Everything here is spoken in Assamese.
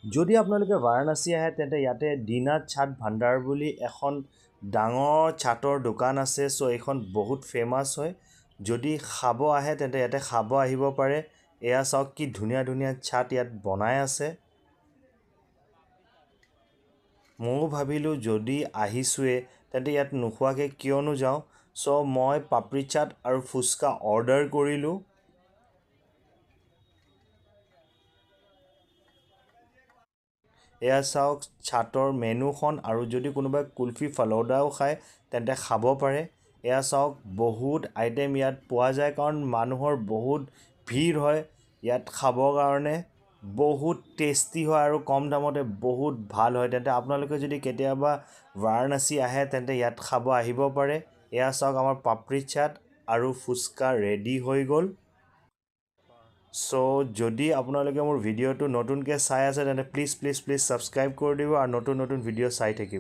যদি আপোনালোকে বাৰাণসী আহে তেন্তে ইয়াতে দিনাথ চাট ভাণ্ডাৰ বুলি এখন ডাঙৰ চাটৰ দোকান আছে। চ' এইখন বহুত ফেমাছ হয়। যদি খাব আহে তেন্তে ইয়াতে খাব আহিব পাৰে। এয়া চাওক কি ধুনীয়া ধুনীয়া চাট ইয়াত বনাই আছে। ময়ো ভাবিলোঁ যদি আহিছোঁৱে তেন্তে ইয়াত নোখোৱাকৈ কিয়নো যাওঁ। চ' মই পাপৰি চাট আৰু ফুচকা অৰ্ডাৰ কৰিলোঁ। এয়া চাওক চাটৰ মেনুখন, আৰু যদি কোনোবাই কুলফি ফালুদাও খায় তেন্তে খাব পাৰে। এয়া চাওক বহুত আইটেম ইয়াত পোৱা যায়, কাৰণ মানুহৰ বহুত ভিৰ হয় ইয়াত খাবৰ কাৰণে। বহুত টেষ্টি হয় আৰু কম দামতে বহুত ভাল হয়। তেন্তে আপোনালোকে যদি কেতিয়াবা বাৰাণসী আহে তেন্তে ইয়াত খাব আহিব পাৰে। এয়া চাওক আমাৰ পাপৰি চাট আৰু ফুচকা ৰেডি হৈ গ'ল। চ' যদি আপোনালোকে মোৰ ভিডিঅ'টো নতুনকৈ চাই আছে তেন্তে প্লিজ ছাবস্ক্ৰাইব কৰি দিব আৰু নতুন নতুন ভিডিঅ' চাই থাকিব।